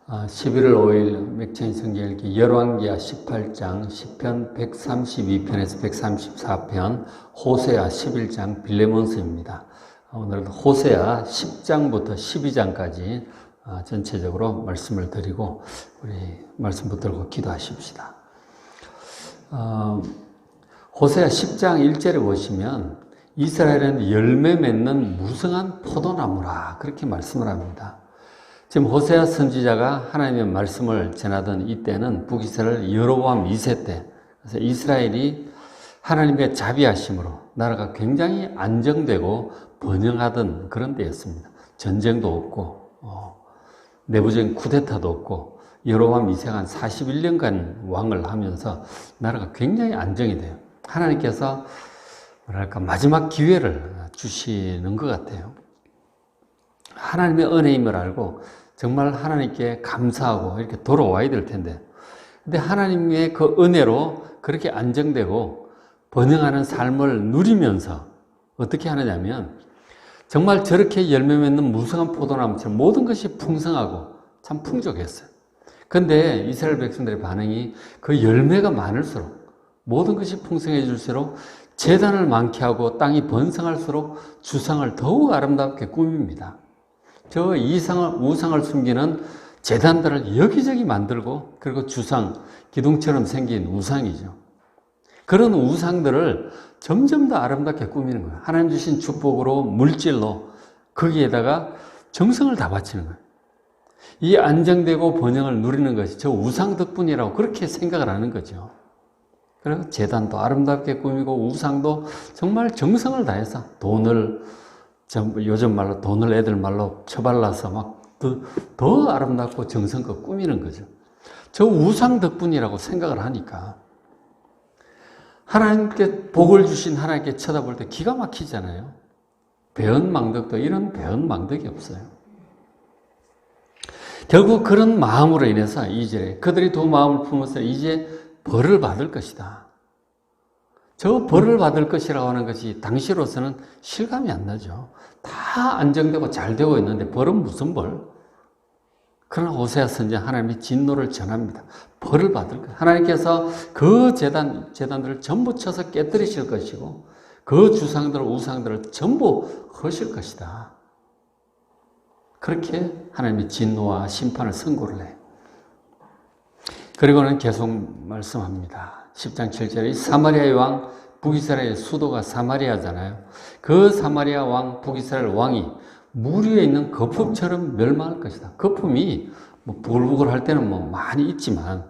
11월 5일 맥체인 성경 읽기 열왕기하 18장, 시편 132편에서 134편, 호세아 11장, 빌레몬스입니다. 오늘은 호세아 10장부터 12장까지 전체적으로 말씀을 드리고 우리 말씀 붙들고 기도하십시다. 호세아 10장 1절에 보시면 이스라엘은 열매 맺는 무성한 포도나무라 그렇게 말씀을 합니다. 지금 호세아 선지자가 하나님의 말씀을 전하던 이때는 북이스라엘 여로보암 2세 때, 그래서 이스라엘이 하나님의 자비하심으로 나라가 굉장히 안정되고 번영하던 그런 때였습니다. 전쟁도 없고 내부적인 쿠데타도 없고 여로보암 2세가 한 41년간 왕을 하면서 나라가 굉장히 안정이 돼요. 하나님께서 뭐랄까 마지막 기회를 주시는 것 같아요. 하나님의 은혜임을 알고 정말 하나님께 감사하고 이렇게 돌아와야 될 텐데, 근데 하나님의 그 은혜로 그렇게 안정되고 번영하는 삶을 누리면서 어떻게 하느냐면 정말 저렇게 열매 맺는 무성한 포도나무처럼 모든 것이 풍성하고 참 풍족했어요. 근데 이스라엘 백성들의 반응이 그 열매가 많을수록 모든 것이 풍성해질수록 제단을 많게 하고 땅이 번성할수록 주상을 더욱 아름답게 꾸밉니다. 저 우상을 숨기는 제단들을 여기저기 만들고, 그리고 주상, 기둥처럼 생긴 우상이죠. 그런 우상들을 점점 더 아름답게 꾸미는 거예요. 하나님 주신 축복으로, 물질로, 거기에다가 정성을 다 바치는 거예요. 이 안정되고 번영을 누리는 것이 저 우상 덕분이라고 그렇게 생각을 하는 거죠. 그리고 제단도 아름답게 꾸미고, 우상도 정말 정성을 다해서 요즘 말로 돈을 애들 말로 쳐발라서 막 더 아름답고 정성껏 꾸미는 거죠. 저 우상 덕분이라고 생각을 하니까 하나님께 복을 주신 하나님께 쳐다볼 때 기가 막히잖아요. 배은망덕도 이런 배은망덕이 없어요. 결국 그런 마음으로 인해서 2절에 그들이 두 마음을 품어서 이제 벌을 받을 것이다. 저 벌을 받을 것이라고 하는 것이 당시로서는 실감이 안 나죠. 다 안정되고 잘 되고 있는데 벌은 무슨 벌? 그러나 호세아 선지자 하나님의 진노를 전합니다. 벌을 받을 것. 하나님께서 그 제단들을 전부 쳐서 깨뜨리실 것이고 그 주상들, 우상들을 전부 허실 것이다. 그렇게 하나님의 진노와 심판을 선고를 해요. 그리고는 계속 말씀합니다. 10장 7절에 사마리아의 왕, 북이스라엘의 수도가 사마리아잖아요. 그 사마리아 왕, 북이스라엘 왕이 물 위에 있는 거품처럼 멸망할 것이다. 거품이 부글부글 할 때는 많이 있지만,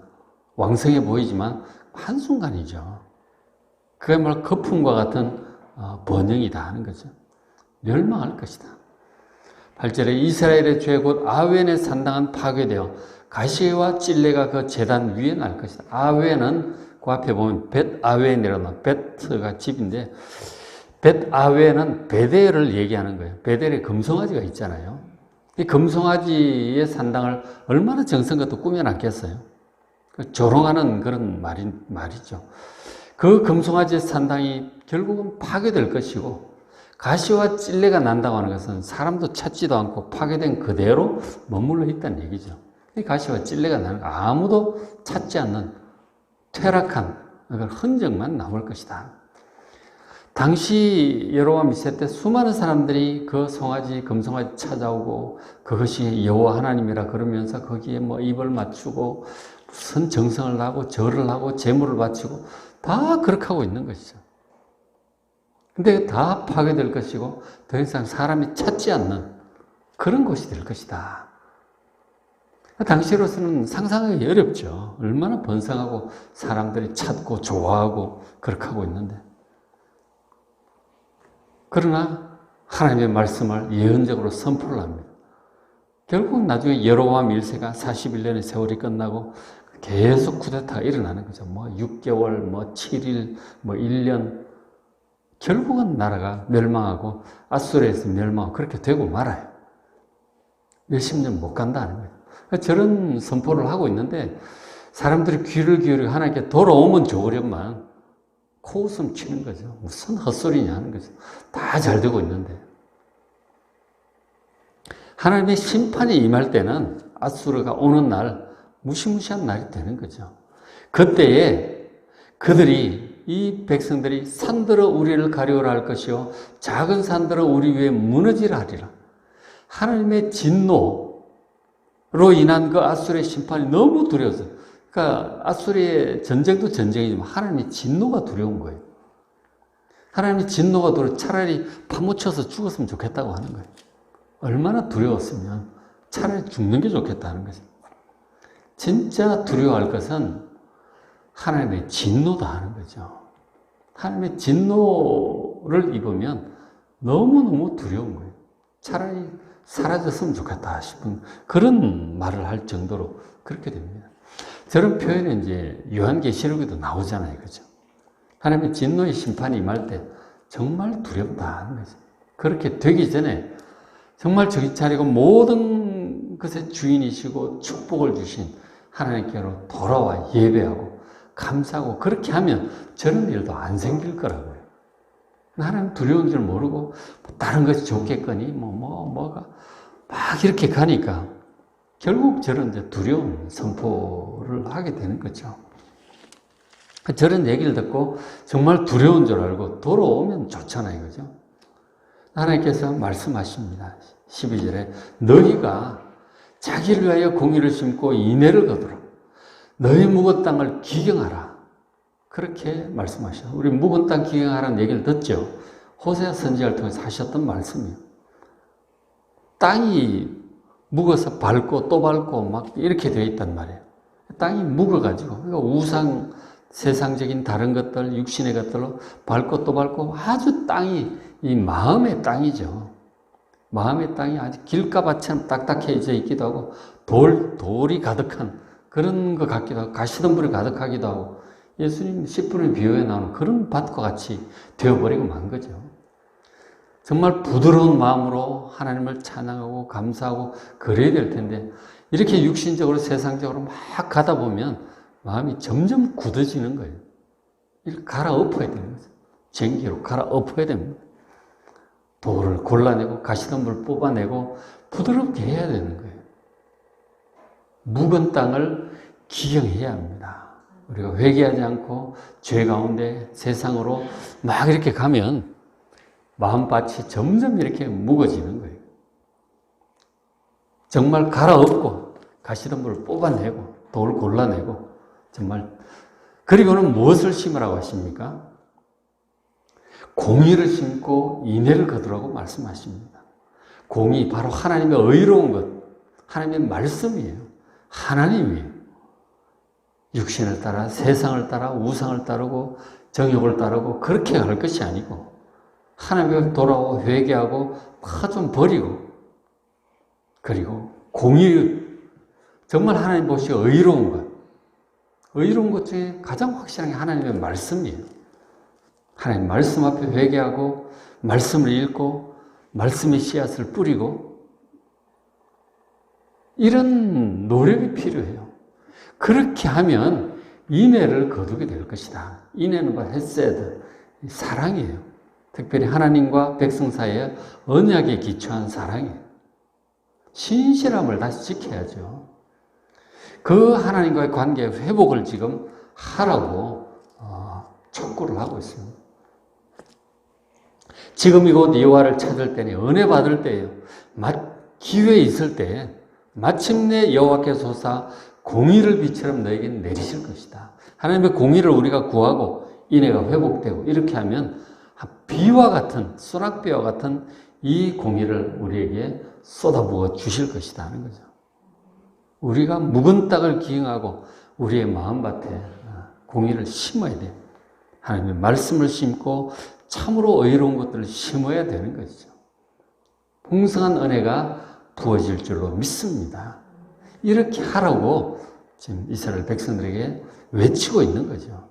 왕성해 보이지만 한순간이죠. 그야말로 거품과 같은 번영이다 하는 거죠. 멸망할 것이다. 8절에 이스라엘의 죄 곧 아웬의 산당은 파괴되어 가시와 찔레가 그 제단 위에 날 것이다. 아웬은 그 앞에 보면 벳아웬이라는, 벳가 집인데 벳아웬은 베델을 얘기하는 거예요. 베델에 금송아지가 있잖아요. 이 금송아지의 산당을 얼마나 정성껏 꾸며놨겠어요. 조롱하는 그런 말이죠. 그 금송아지의 산당이 결국은 파괴될 것이고, 가시와 찔레가 난다고 하는 것은 사람도 찾지도 않고 파괴된 그대로 머물러 있다는 얘기죠. 가시와 찔레가 나는 아무도 찾지 않는 퇴락한 흔적만 남을 것이다. 당시 여로보암 2세 때 수많은 사람들이 그 송아지, 금송아지 찾아오고 그것이 여호와 하나님이라 그러면서 거기에 입을 맞추고 무슨 정성을 하고 절을 하고 제물을 바치고 다 그렇게 하고 있는 것이죠. 근데 다 파괴될 것이고 더 이상 사람이 찾지 않는 그런 곳이 될 것이다. 당시로서는 상상하기 어렵죠. 얼마나 번성하고 사람들이 찾고 좋아하고 그렇게 하고 있는데. 그러나 하나님의 말씀을 예언적으로 선포를 합니다. 결국 나중에 여로보암 1세가 41년의 세월이 끝나고 계속 쿠데타가 일어나는 거죠. 6개월, 7일, 1년. 결국은 나라가 멸망하고 아수르에서 멸망하고 그렇게 되고 말아요. 몇십 년 못 간다는 거예요. 저런 선포를 하고 있는데 사람들이 귀를 기울이고 하나님께 돌아오면 좋으련만 코웃음 치는 거죠. 무슨 헛소리냐 하는 거죠. 다 잘 되고 있는데. 하나님의 심판이 임할 때는 아수르가 오는 날 무시무시한 날이 되는 거죠. 그때에 그들이 이 백성들이 산들어 우리를 가려우라 할 것이요 작은 산들어 우리 위에 무너지라 하리라. 하나님의 진노로 인한 그 아수르의 심판이 너무 두려워서 그러니까 아수르의 전쟁도 전쟁이지만 하나님의 진노가 두려운 거예요. 하나님의 진노가 두려워 차라리 파묻혀서 죽었으면 좋겠다고 하는 거예요. 얼마나 두려웠으면 차라리 죽는 게 좋겠다는 거죠. 진짜 두려워할 것은 하나님의 진노다 하는 거죠. 하나님의 진노를 입으면 너무너무 두려운 거예요. 차라리 사라졌으면 좋겠다 싶은 그런 말을 할 정도로 그렇게 됩니다. 저런 표현은 이제 요한계시록에도 나오잖아요. 그죠? 하나님의 진노의 심판이 임할 때 정말 두렵다 하는 거죠. 그렇게 되기 전에 정말 정신 차리고 모든 것의 주인이시고 축복을 주신 하나님께로 돌아와 예배하고 감사하고 그렇게 하면 저런 일도 안 생길 거라고요. 하나님 두려운 줄 모르고 다른 것이 좋겠거니 뭐가 막 이렇게 가니까 결국 저런 이제 두려운 선포를 하게 되는 거죠. 저런 얘기를 듣고 정말 두려운 줄 알고 돌아오면 좋잖아요. 그죠? 하나님께서 말씀하십니다. 12절에 너희가 자기를 위하여 공의를 심고 인애를 거두라. 너희 묵은 땅을 기경하라. 그렇게 말씀하셔요. 우리 묵은 땅 기경하라는 얘기를 듣죠. 호세아 선지자를 통해서 하셨던 말씀이에요. 땅이 묵어서 밟고 또 밟고 막 이렇게 되어 있단 말이에요. 땅이 묵어가지고 그러니까 우상, 세상적인 다른 것들, 육신의 것들로 밟고 또 밟고 아주 땅이 이 마음의 땅이죠. 마음의 땅이 아주 길가밭처럼 딱딱해져 있기도 하고 돌이 가득한 그런 것 같기도 하고 가시덤불이 가득하기도 하고 예수님 10분의 비유에 나오는 그런 밭과 같이 되어버리고 만 거죠. 정말 부드러운 마음으로 하나님을 찬양하고 감사하고 그래야 될 텐데 이렇게 육신적으로 세상적으로 막 가다 보면 마음이 점점 굳어지는 거예요. 이렇게 갈아엎어야 되는 거죠. 쟁기로 갈아엎어야 됩니다. 돌을 골라내고 가시덤불을 뽑아내고 부드럽게 해야 되는 거예요. 묵은 땅을 기경해야 합니다. 우리가 회개하지 않고 죄 가운데 세상으로 막 이렇게 가면 마음밭이 점점 이렇게 무거워지는 거예요. 정말 갈아엎고 가시덤불을 뽑아내고 돌을 골라내고 정말 그리고는 무엇을 심으라고 하십니까? 공의를 심고 인애를 거두라고 말씀하십니다. 공의 바로 하나님의 의로운 것, 하나님의 말씀이에요. 하나님이에요. 육신을 따라 세상을 따라 우상을 따르고 정욕을 따르고 그렇게 갈 것이 아니고 하나님께 돌아오고 회개하고 막 좀 버리고 그리고 공의 정말 하나님 보시기 의로운 것 의로운 것 중에 가장 확실한 게 하나님의 말씀이에요. 하나님 말씀 앞에 회개하고 말씀을 읽고 말씀의 씨앗을 뿌리고 이런 노력이 필요해요. 그렇게 하면 인애를 거두게 될 것이다. 인애는 바로 헤세드, 사랑이에요. 특별히 하나님과 백성 사이에 언약에 기초한 사랑이에요. 신실함을 다시 지켜야죠. 그 하나님과의 관계의 회복을 지금 하라고 촉구를 하고 있습니다. 지금이 곧 여호와를 찾을 때니 은혜 받을 때예요. 기회 있을 때 마침내 여호와께서 솟아 공의를 비처럼 너에게 내리실 것이다. 하나님의 공의를 우리가 구하고 인애가 회복되고 이렇게 하면 비와 같은 소낙비와 같은 이 공의를 우리에게 쏟아부어 주실 것이다 하는 거죠. 우리가 묵은 땅을 기경하고 우리의 마음밭에 공의를 심어야 돼요. 하나님의 말씀을 심고 참으로 의로운 것들을 심어야 되는 것이죠. 풍성한 은혜가 부어질 줄로 믿습니다. 이렇게 하라고 지금 이스라엘 백성들에게 외치고 있는 거죠.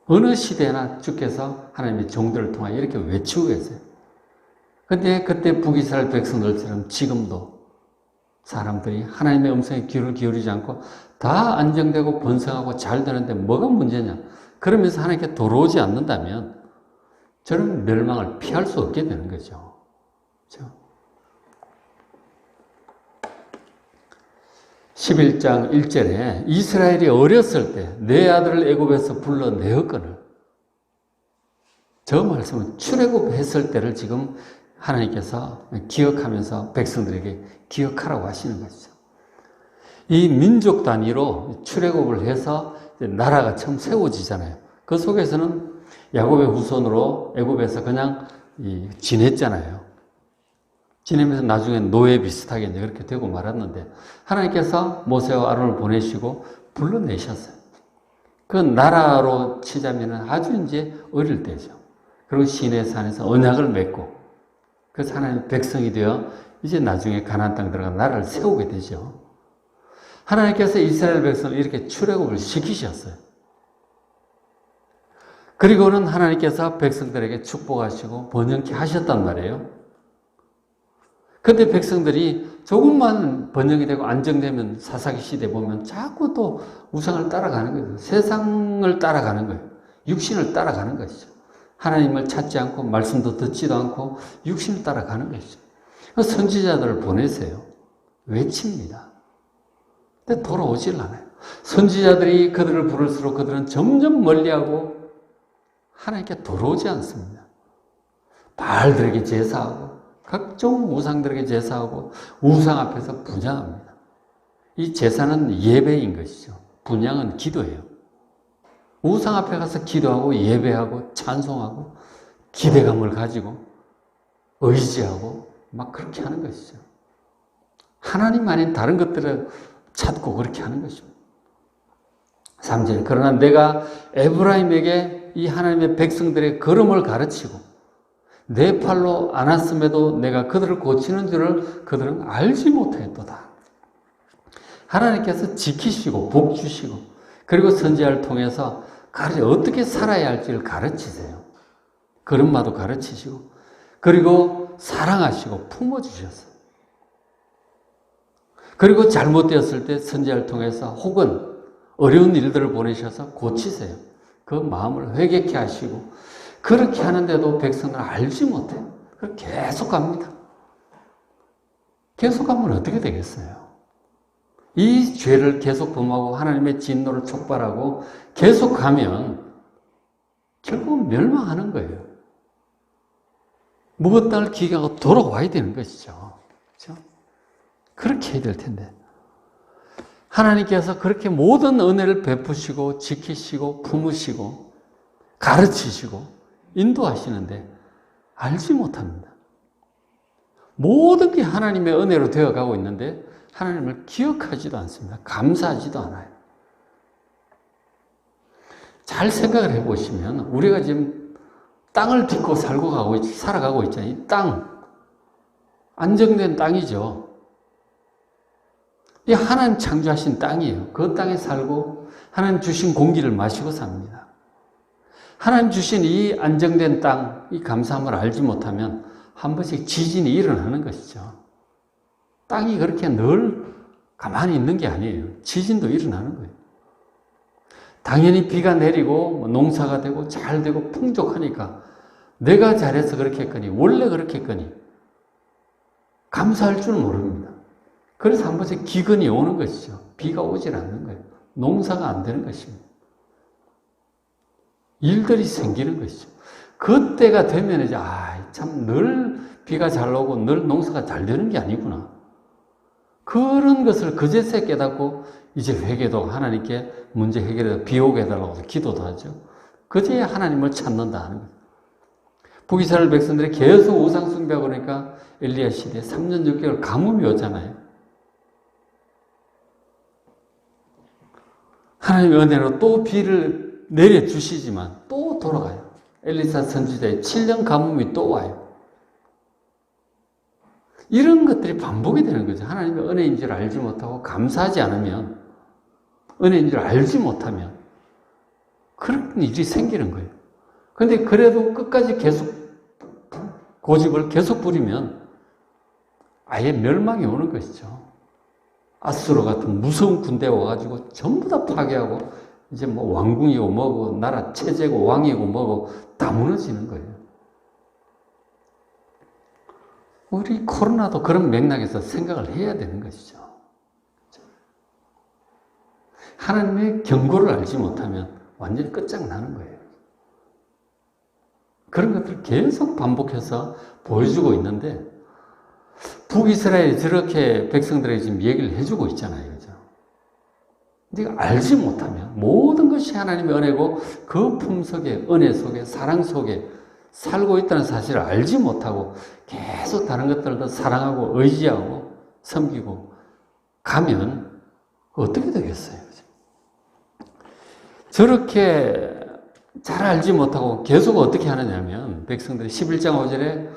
어느 시대나 주께서 하나님의 종들을 통하여 이렇게 외치고 계세요. 근데 그때 북이스라엘 백성들처럼 지금도 사람들이 하나님의 음성에 귀를 기울이지 않고 다 안정되고 번성하고 잘 되는데 뭐가 문제냐? 그러면서 하나님께 돌아오지 않는다면 저는 멸망을 피할 수 없게 되는 거죠. 그렇죠? 11장 1절에 이스라엘이 어렸을 때 내 아들을 애굽에서 불러내었거늘, 저 말씀은 출애굽했을 때를 지금 하나님께서 기억하면서 백성들에게 기억하라고 하시는 것이죠. 이 민족 단위로 출애굽을 해서 나라가 처음 세워지잖아요. 그 속에서는 야곱의 후손으로 애굽에서 그냥 지냈잖아요. 지내면서 나중에 노예 비슷하게 이제 그렇게 되고 말았는데, 하나님께서 모세와 아론을 보내시고 불러내셨어요. 그 나라로 치자면 아주 이제 어릴 때죠. 그리고 시내 산에서 언약을 맺고, 그래서 하나님 백성이 되어 이제 나중에 가나안 땅 들어가 나라를 세우게 되죠. 하나님께서 이스라엘 백성을 이렇게 출애굽을 시키셨어요. 그리고는 하나님께서 백성들에게 축복하시고 번영케 하셨단 말이에요. 근데 백성들이 조금만 번영이 되고 안정되면 사사기 시대 보면 자꾸 또 우상을 따라가는 거예요. 세상을 따라가는 거예요. 육신을 따라가는 것이죠. 하나님을 찾지 않고 말씀도 듣지도 않고 육신을 따라가는 것이죠. 선지자들을 보내세요. 외칩니다. 근데 돌아오질 않아요. 선지자들이 그들을 부를수록 그들은 점점 멀리하고 하나님께 돌아오지 않습니다. 바알들에게 제사하고 각종 우상들에게 제사하고 우상 앞에서 분향합니다. 이 제사는 예배인 것이죠. 분향은 기도예요. 우상 앞에 가서 기도하고 예배하고 찬송하고 기대감을 가지고 의지하고 막 그렇게 하는 것이죠. 하나님 아닌 다른 것들을 찾고 그렇게 하는 것입니다. 3절, 그러나 내가 에브라임에게 이 하나님의 백성들의 걸음을 가르치고 내 팔로 안았음에도 내가 그들을 고치는 줄을 그들은 알지 못하였도다. 하나님께서 지키시고 복 주시고 그리고 선지자를 통해서 어떻게 살아야 할지를 가르치세요. 걸음마도 가르치시고 그리고 사랑하시고 품어주셨어요. 그리고 잘못되었을 때 선지자를 통해서 혹은 어려운 일들을 보내셔서 고치세요. 그 마음을 회개케 하시고 그렇게 하는데도 백성들은 알지 못해요. 계속 갑니다. 계속 가면 어떻게 되겠어요? 이 죄를 계속 범하고 하나님의 진노를 촉발하고 계속 가면 결국 멸망하는 거예요. 무엇달 기가가 돌아와야 되는 것이죠. 그렇죠? 그렇게 해야 될 텐데. 하나님께서 그렇게 모든 은혜를 베푸시고 지키시고 품으시고 가르치시고 인도하시는데 알지 못합니다. 모든 게 하나님의 은혜로 되어가고 있는데 하나님을 기억하지도 않습니다. 감사하지도 않아요. 잘 생각을 해보시면 우리가 지금 땅을 딛고 살아가고 있잖아요. 이 땅, 안정된 땅이죠. 이 하나님 창조하신 땅이에요. 그 땅에 살고 하나님 주신 공기를 마시고 삽니다. 하나님 주신 이 안정된 땅, 이 감사함을 알지 못하면 한 번씩 지진이 일어나는 것이죠. 땅이 그렇게 늘 가만히 있는 게 아니에요. 지진도 일어나는 거예요. 당연히 비가 내리고 농사가 되고 잘 되고 풍족하니까 내가 잘해서 그렇게 했거니 원래 그렇게 했거니 감사할 줄 모릅니다. 그래서 한 번씩 기근이 오는 것이죠. 비가 오질 않는 거예요. 농사가 안 되는 것입니다. 일들이 생기는 것이죠. 그때가 되면 이제 참 늘 비가 잘 오고 늘 농사가 잘 되는 게 아니구나. 그런 것을 그제서야 깨닫고 이제 회개도 하나님께 문제 해결해서 비 오게 해달라고 기도도 하죠. 그제야 하나님을 찾는다 하는 거예요. 북이스라엘 백성들이 계속 우상 숭배하고 그러니까 엘리야 시대에 3년 6개월 가뭄이 오잖아요. 하나님의 은혜로 또 비를 내려주시지만 또 돌아가요. 엘리사 선지자의 7년 가뭄이 또 와요. 이런 것들이 반복이 되는 거죠. 하나님의 은혜인 줄 알지 못하고 감사하지 않으면, 은혜인 줄 알지 못하면 그런 일이 생기는 거예요. 그런데 그래도 끝까지 계속 고집을 계속 부리면 아예 멸망이 오는 것이죠. 아수르 같은 무서운 군대 와가지고 전부 다 파괴하고 이제 뭐 왕궁이고 뭐고 나라 체제고 왕이고 뭐고 다 무너지는 거예요. 우리 코로나도 그런 맥락에서 생각을 해야 되는 것이죠. 하나님의 경고를 알지 못하면 완전히 끝장나는 거예요. 그런 것들을 계속 반복해서 보여주고 있는데 북이스라엘이 저렇게 백성들에게 지금 얘기를 해주고 있잖아요. 그죠? 근데 알지 못하면 모든 것이 하나님의 은혜고 그 품 속에, 은혜 속에, 사랑 속에 살고 있다는 사실을 알지 못하고 계속 다른 것들도 사랑하고 의지하고 섬기고 가면 어떻게 되겠어요? 그죠? 저렇게 잘 알지 못하고 계속 어떻게 하느냐면 백성들이 11장 5절에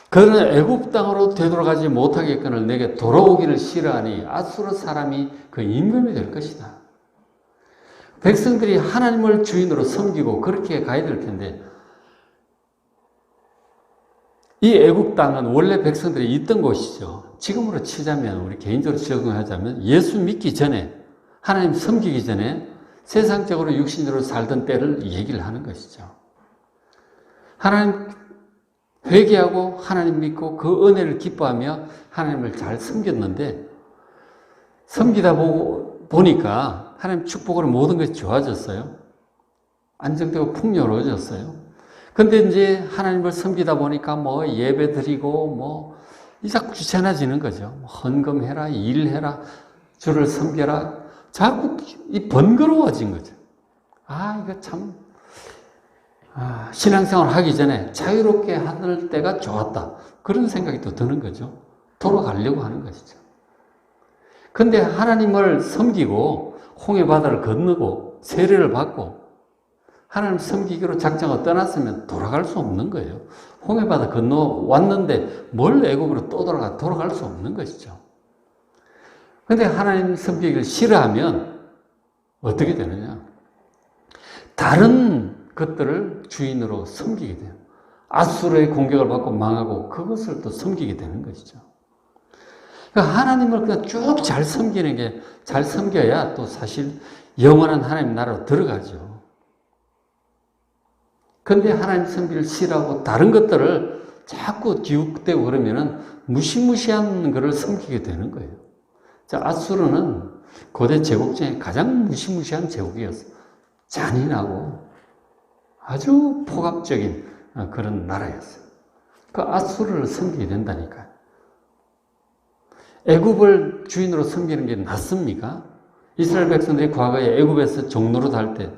그는 애굽 땅으로 되돌아가지 못하겠거늘 내게 돌아오기를 싫어하니 아수르 사람이 그 임금이 될 것이다. 백성들이 하나님을 주인으로 섬기고 그렇게 가야 될 텐데 이 애굽 땅은 원래 백성들이 있던 곳이죠. 지금으로 치자면 우리 개인적으로 적용하자면 예수 믿기 전에 하나님 섬기기 전에 세상적으로 육신으로 살던 때를 얘기를 하는 것이죠. 하나님 회개하고 하나님 믿고 그 은혜를 기뻐하며 하나님을 잘 섬겼는데 섬기다 보니까 하나님 축복으로 모든 것이 좋아졌어요. 안정되고 풍요로워졌어요. 근데 이제 하나님을 섬기다 보니까 뭐 예배 드리고 자꾸 귀찮아지는 거죠. 헌금해라, 일해라, 주를 섬겨라. 자꾸 이 번거로워진 거죠. 이거 참 신앙생활 하기 전에 자유롭게 하는 때가 좋았다. 그런 생각이 또 드는 거죠. 돌아가려고 하는 것이죠. 근데 하나님을 섬기고 홍해바다를 건너고 세례를 받고 하나님 섬기기로 작정을 떠났으면 돌아갈 수 없는 거예요. 홍해바다 건너왔는데 뭘 애굽으로 또 돌아갈 수 없는 것이죠. 근데 하나님 섬기기를 싫어하면 어떻게 되느냐? 다른 것들을 주인으로 섬기게 돼요. 아수르의 공격을 받고 망하고 그것을 또 섬기게 되는 것이죠. 그러니까 하나님을 그냥 쭉 잘 섬기는 게 잘 섬겨야 또 사실 영원한 하나님 나라로 들어가죠. 그런데 하나님 섬기기를 싫어하고 다른 것들을 자꾸 기웃대고 그러면은 무시무시한 것을 섬기게 되는 거예요. 자, 아수르는 고대 제국 중에 가장 무시무시한 제국이었어요. 잔인하고 아주 포갑적인 그런 나라였어요. 그 아수르를 섬기게 된다니까요. 애굽을 주인으로 섬기는 게 낫습니까? 이스라엘 백성들이 과거에 애굽에서 종노릇 할 때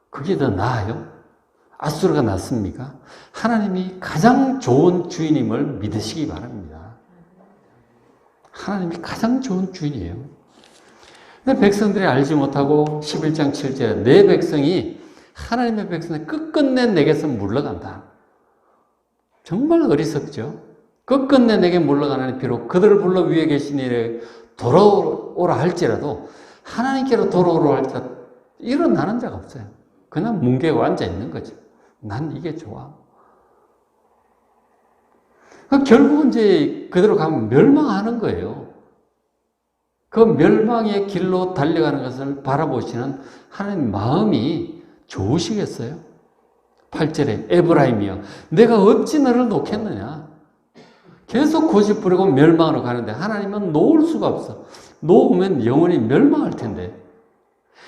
그게 더 나아요? 아수르가 낫습니까? 하나님이 가장 좋은 주인임을 믿으시기 바랍니다. 하나님이 가장 좋은 주인이에요. 근데 백성들이 알지 못하고 11장 7절 내 백성이 하나님의 백성이 끝끝내 내게서 물러간다. 정말 어리석죠. 끝끝내 내게 물러가는 비록 그들을 불러 위에 계신 이를 돌아오라 할지라도 하나님께로 돌아오라 할지라도 일어나는 자가 없어요. 그냥 뭉개고 앉아 있는 거죠. 난 이게 좋아. 결국은 이제 그대로 가면 멸망하는 거예요. 그 멸망의 길로 달려가는 것을 바라보시는 하나님 마음이 좋으시겠어요? 8절에 에브라임이여 내가 어찌 너를 놓겠느냐. 계속 고집 부리고 멸망으로 가는데 하나님은 놓을 수가 없어. 놓으면 영원히 멸망할 텐데.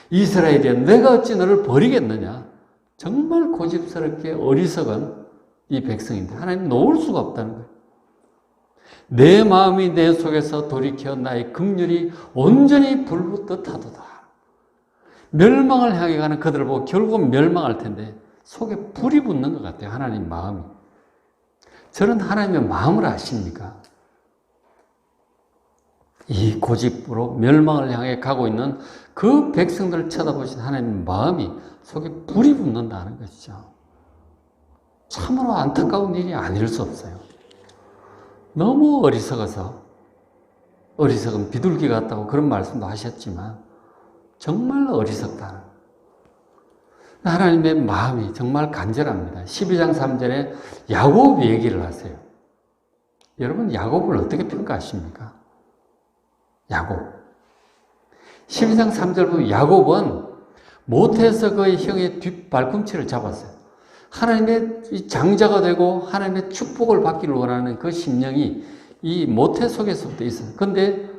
이스라엘이여 내가 어찌 너를 버리겠느냐. 정말 고집스럽게 어리석은 이 백성인데 하나님 놓을 수가 없다는 거예요. 내 마음이 내 속에서 돌이켜 나의 긍휼이 온전히 불붙듯 하도다. 멸망을 향해 가는 그들을 보고 결국은 멸망할 텐데 속에 불이 붙는 것 같아요. 하나님 마음이. 저는 하나님의 마음을 아십니까? 이 고집으로 멸망을 향해 가고 있는 그 백성들을 쳐다보신 하나님의 마음이 속에 불이 붙는다는 것이죠. 참으로 안타까운 일이 아닐 수 없어요. 너무 어리석어서 어리석은 비둘기 같다고 그런 말씀도 하셨지만 정말 어리석다. 하나님의 마음이 정말 간절합니다. 12장 3절에 야곱 얘기를 하세요. 여러분 야곱을 어떻게 평가하십니까? 야곱. 12장 3절 보면 야곱은 못해서 그의 형의 뒷발꿈치를 잡았어요. 하나님의 장자가 되고 하나님의 축복을 받기를 원하는 그 심령이 이 모태 속에서부터 있어요. 그런데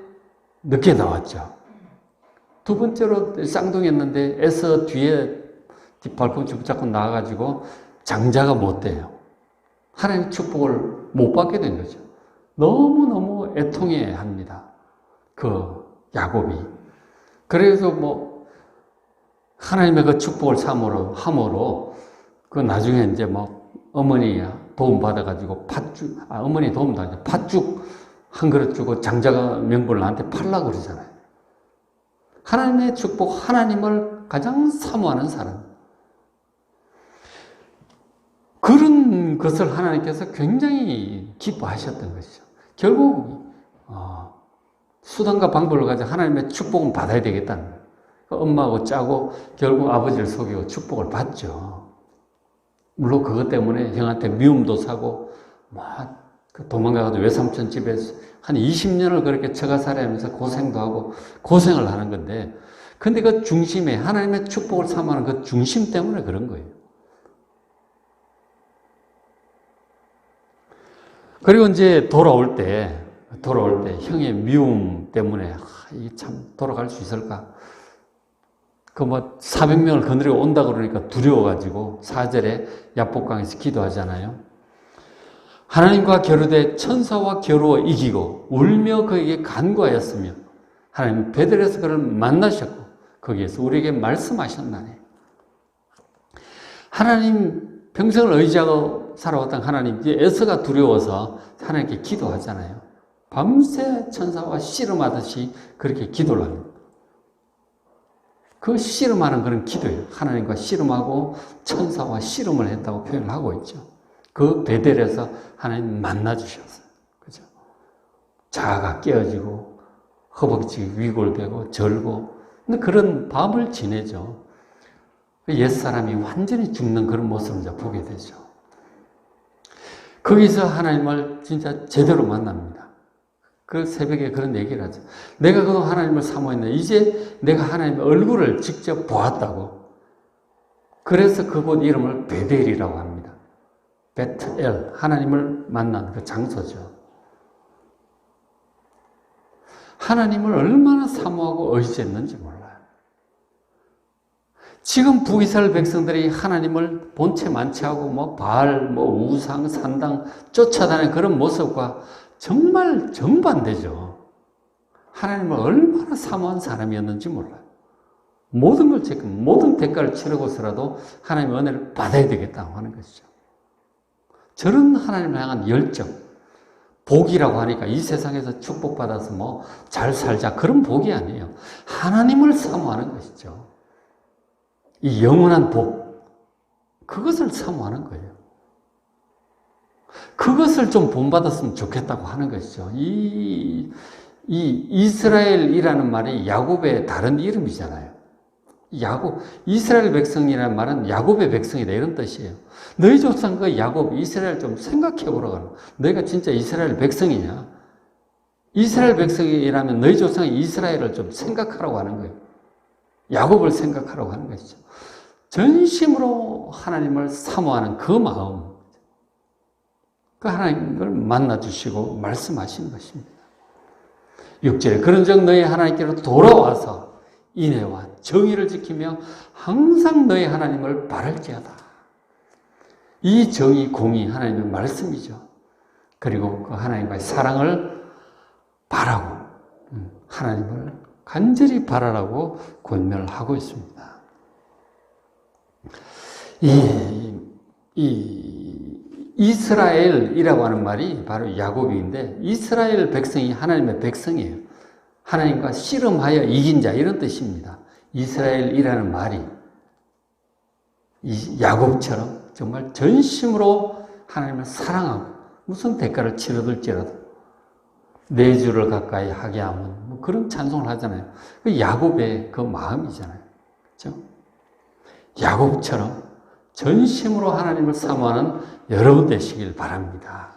늦게 나왔죠. 두 번째로 쌍둥이였는데 에서 뒤에 뒷발꿈치 붙잡고 나와가지고 장자가 못 돼요. 하나님의 축복을 못 받게 된 거죠. 너무너무 애통해 합니다. 그 야곱이. 그래서 뭐 하나님의 그 축복을 함으로 그 나중에 이제 뭐 어머니 도움 받아가지고 어머니 도움 받아가지고 팥죽 한 그릇 주고 장자가 명분을 나한테 팔라고 그러잖아요. 하나님의 축복, 하나님을 가장 사모하는 사람. 그런 것을 하나님께서 굉장히 기뻐하셨던 것이죠. 결국 수단과 방법을 가지고 하나님의 축복은 받아야 되겠다는 거예요. 엄마하고 짜고 결국 아버지를 속이고 축복을 받죠. 물론 그것 때문에 형한테 미움도 사고 도망가가지고 외삼촌 집에서 한 20년을 그렇게 처가살이하면서 고생도 하고 고생을 하는 건데, 근데 그 중심에 하나님의 축복을 삼하는 그 중심 때문에 그런 거예요. 그리고 이제 돌아올 때 형의 미움 때문에 이게 참 돌아갈 수 있을까? 400명을 거느리고 온다 그러니까 두려워가지고 4절에 야복강에서 기도하잖아요. 하나님과 겨루되 천사와 겨루어 이기고 울며 그에게 간구하였으며 하나님 베델에서 그를 만나셨고 거기에서 우리에게 말씀하셨나니. 하나님 평생을 의지하고 살아왔던 하나님, 이제 에서가 두려워서 하나님께 기도하잖아요. 밤새 천사와 씨름하듯이 그렇게 기도를 합니다. 그 씨름하는 그런 기도예요. 하나님과 씨름하고 천사와 씨름을 했다고 표현을 하고 있죠. 그 베델에서 하나님 만나주셨어요. 그죠? 자아가 깨어지고 허벅지 위골되고 절고, 근데 그런 밤을 지내죠. 옛사람이 완전히 죽는 그런 모습을 이제 보게 되죠. 거기서 하나님을 진짜 제대로 만납니다. 그 새벽에 그런 얘기를 하죠. 내가 그동안 하나님을 사모했는데 이제 내가 하나님의 얼굴을 직접 보았다고. 그래서 그곳 이름을 베델이라고 합니다. 베트엘, 하나님을 만난 그 장소죠. 하나님을 얼마나 사모하고 의지했는지 몰라요. 지금 북이스라엘 백성들이 하나님을 본체 만취하고 바알, 우상, 산당 쫓아다니는 그런 모습과 정말 정반대죠. 하나님을 얼마나 사모한 사람이었는지 몰라요. 모든 걸 모든 대가를 치르고서라도 하나님의 은혜를 받아야 되겠다고 하는 것이죠. 저런 하나님을 향한 열정, 복이라고 하니까 이 세상에서 축복받아서 잘 살자, 그런 복이 아니에요. 하나님을 사모하는 것이죠. 이 영원한 복, 그것을 사모하는 거예요. 그것을 좀 본받았으면 좋겠다고 하는 것이죠. 이 이스라엘이라는 말이 야곱의 다른 이름이잖아요. 이스라엘 백성이라는 말은 야곱의 백성이다, 이런 뜻이에요. 너희 조상 그 야곱, 이스라엘 좀 생각해 보라고 하는 거예요. 너희가 진짜 이스라엘 백성이냐? 이스라엘 백성이라면 너희 조상의 이스라엘을 좀 생각하라고 하는 거예요. 야곱을 생각하라고 하는 것이죠. 전심으로 하나님을 사모하는 그 마음, 그 하나님을 만나주시고 말씀하시는 것입니다. 6절에 그런즉 너희 하나님께로 돌아와서 인애와 정의를 지키며 항상 너희 하나님을 바랄지어다. 이 정의, 공의, 하나님의 말씀이죠. 그리고 그 하나님과의 사랑을 바라고 하나님을 간절히 바라라고 권면을 하고 있습니다. 이스라엘이라고 하는 말이 바로 야곱인데, 이스라엘 백성이 하나님의 백성이에요. 하나님과 씨름하여 이긴 자, 이런 뜻입니다. 이스라엘이라는 말이 야곱처럼 정말 전심으로 하나님을 사랑하고 무슨 대가를 치러들지라도 내 주를 가까이 하게 하면 그런 찬송을 하잖아요. 그 야곱의 그 마음이잖아요. 그렇죠? 야곱처럼 전심으로 하나님을 사모하는 여러분 되시길 바랍니다.